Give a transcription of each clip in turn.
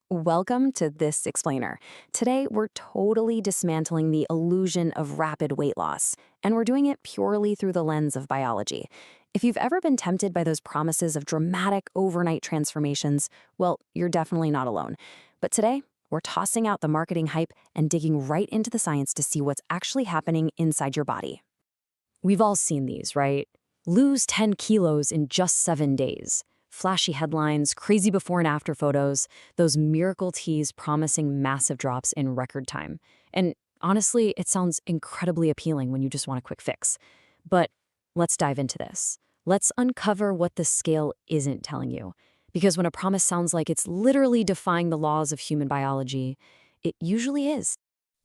Welcome to This Explainer. Today, we're totally dismantling the illusion of rapid weight loss, and we're doing it purely through the lens of biology. If you've ever been tempted by those promises of dramatic overnight transformations, well, you're definitely not alone. But today, we're tossing out the marketing hype and digging right into the science to see what's actually happening inside your body. We've all seen these, right? Lose 10 kilos in just 7 days. Flashy headlines, crazy before and after photos, those miracle teas promising massive drops in record time. And honestly, it sounds incredibly appealing when you just want a quick fix. But let's dive into this. Let's uncover what the scale isn't telling you. Because when a promise sounds like it's literally defying the laws of human biology, it usually is.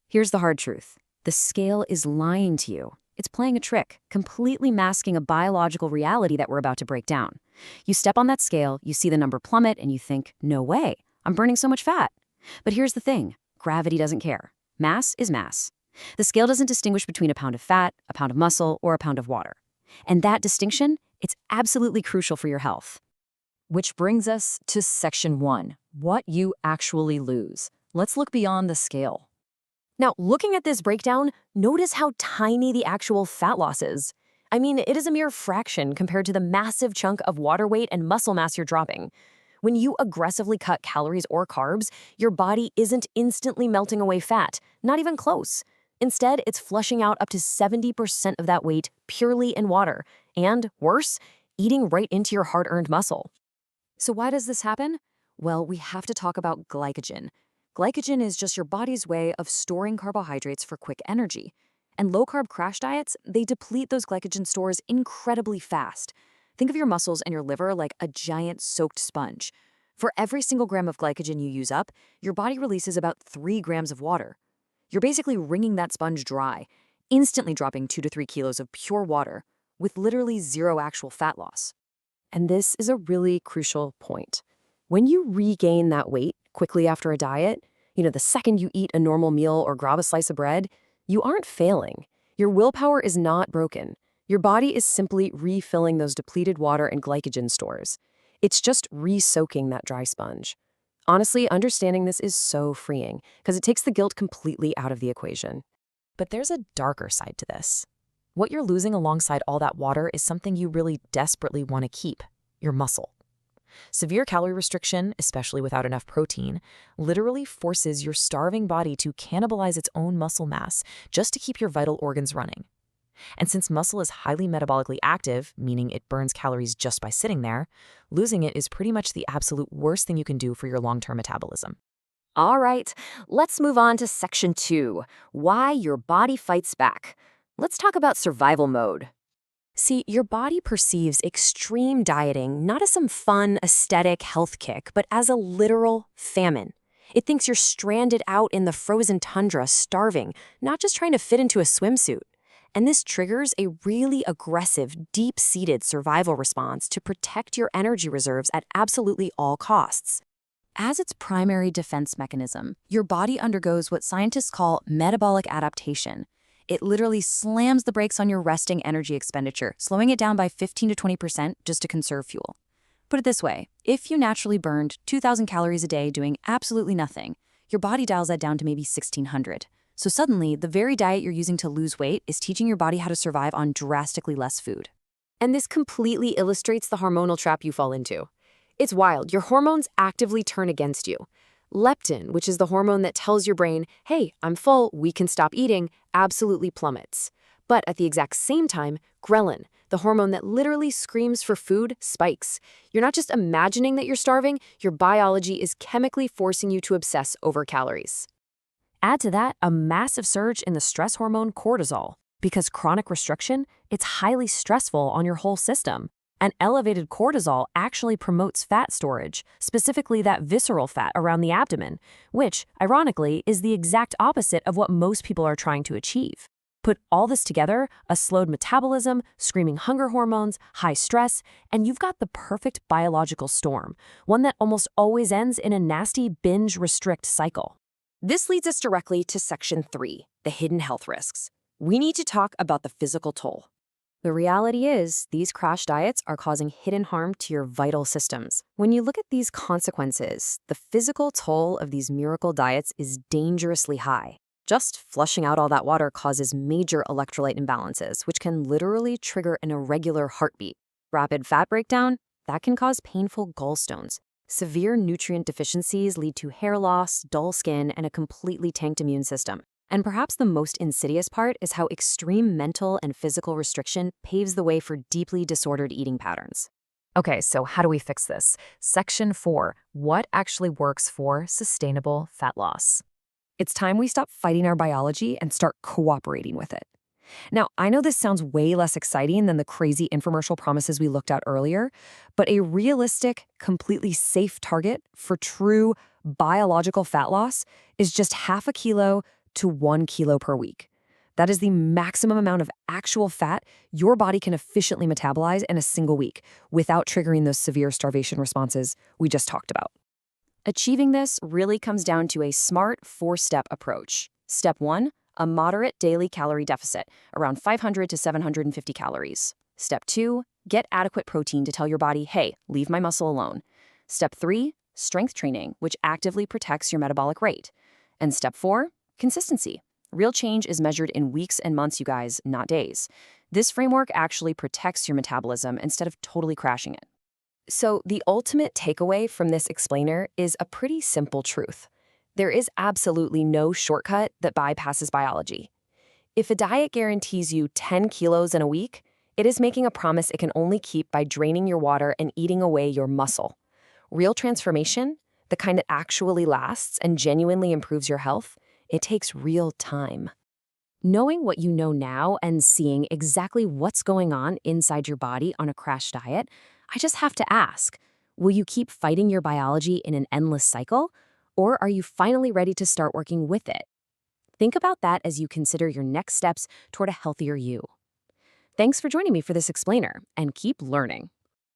Here's the hard truth. The scale is lying to you. It's playing a trick, completely masking a biological reality that we're about to break down. You step on that scale, you see the number plummet, and you think, no way, I'm burning so much fat. But here's the thing, gravity doesn't care. Mass is mass. The scale doesn't distinguish between a pound of fat, a pound of muscle, or a pound of water. And that distinction, it's absolutely crucial for your health. Which brings us to section 1, what you actually lose. Let's look beyond the scale. Now, looking at this breakdown, notice how tiny the actual fat loss is. I mean, it is a mere fraction compared to the massive chunk of water weight and muscle mass you're dropping. When you aggressively cut calories or carbs, your body isn't instantly melting away fat, not even close. Instead, it's flushing out up to 70% of that weight purely in water, and worse, eating right into your hard-earned muscle. So why does this happen? Well, we have to talk about glycogen. Glycogen is just your body's way of storing carbohydrates for quick energy. And low-carb crash diets, they deplete those glycogen stores incredibly fast. Think of your muscles and your liver like a giant soaked sponge. For every single gram of glycogen you use up, your body releases about 3 grams of water. You're basically wringing that sponge dry, instantly dropping 2 to 3 kilos of pure water, with literally zero actual fat loss. And this is a really crucial point. When you regain that weight quickly after a diet, the second you eat a normal meal or grab a slice of bread, you aren't failing. Your willpower is not broken. Your body is simply refilling those depleted water and glycogen stores. It's just re-soaking that dry sponge. Honestly, understanding this is so freeing because it takes the guilt completely out of the equation. But there's a darker side to this. What you're losing alongside all that water is something you really desperately want to keep, your muscle. Severe calorie restriction, especially without enough protein, literally forces your starving body to cannibalize its own muscle mass just to keep your vital organs running. And since muscle is highly metabolically active, meaning it burns calories just by sitting there, losing it is pretty much the absolute worst thing you can do for your long-term metabolism. All right, let's move on to section 2, why your body fights back. Let's talk about survival mode. See, your body perceives extreme dieting not as some fun, aesthetic health kick, but as a literal famine. It thinks you're stranded out in the frozen tundra, starving, not just trying to fit into a swimsuit. And this triggers a really aggressive, deep-seated survival response to protect your energy reserves at absolutely all costs. As its primary defense mechanism, your body undergoes what scientists call metabolic adaptation. It literally slams the brakes on your resting energy expenditure, slowing it down by 15 to 20% just to conserve fuel. Put it this way, if you naturally burned 2,000 calories a day doing absolutely nothing, your body dials that down to maybe 1,600. So suddenly, the very diet you're using to lose weight is teaching your body how to survive on drastically less food. And this completely illustrates the hormonal trap you fall into. It's wild. Your hormones actively turn against you. Leptin, which is the hormone that tells your brain, hey, I'm full, we can stop eating, absolutely plummets. But at the exact same time, ghrelin, the hormone that literally screams for food, spikes. You're not just imagining that you're starving, your biology is chemically forcing you to obsess over calories. Add to that a massive surge in the stress hormone cortisol. Because chronic restriction, it's highly stressful on your whole system. And elevated cortisol actually promotes fat storage, specifically that visceral fat around the abdomen, which, ironically, is the exact opposite of what most people are trying to achieve. Put all this together, a slowed metabolism, screaming hunger hormones, high stress, and you've got the perfect biological storm, one that almost always ends in a nasty binge-restrict cycle. This leads us directly to section 3, the hidden health risks. We need to talk about the physical toll. The reality is, these crash diets are causing hidden harm to your vital systems. When you look at these consequences, the physical toll of these miracle diets is dangerously high. Just flushing out all that water causes major electrolyte imbalances, which can literally trigger an irregular heartbeat. Rapid fat breakdown, that can cause painful gallstones. Severe nutrient deficiencies lead to hair loss, dull skin, and a completely tanked immune system. And perhaps the most insidious part is how extreme mental and physical restriction paves the way for deeply disordered eating patterns. Okay, so how do we fix this? Section 4, what actually works for sustainable fat loss? It's time we stop fighting our biology and start cooperating with it. Now, I know this sounds way less exciting than the crazy infomercial promises we looked at earlier, but a realistic, completely safe target for true biological fat loss is just half a kilo to 1 kilo per week. That is the maximum amount of actual fat your body can efficiently metabolize in a single week without triggering those severe starvation responses we just talked about. Achieving this really comes down to a smart 4-step approach. Step 1, a moderate daily calorie deficit, around 500 to 750 calories. Step 2, get adequate protein to tell your body, hey, leave my muscle alone. Step 3, strength training, which actively protects your metabolic rate. And step 4, consistency. Real change is measured in weeks and months, you guys, not days. This framework actually protects your metabolism instead of totally crashing it. So the ultimate takeaway from this explainer is a pretty simple truth. There is absolutely no shortcut that bypasses biology. If a diet guarantees you 10 kilos in a week, it is making a promise it can only keep by draining your water and eating away your muscle. Real transformation, the kind that actually lasts and genuinely improves your health, it takes real time. Knowing what you know now and seeing exactly what's going on inside your body on a crash diet, I just have to ask, will you keep fighting your biology in an endless cycle? Or are you finally ready to start working with it? Think about that as you consider your next steps toward a healthier you. Thanks for joining me for this explainer, and keep learning.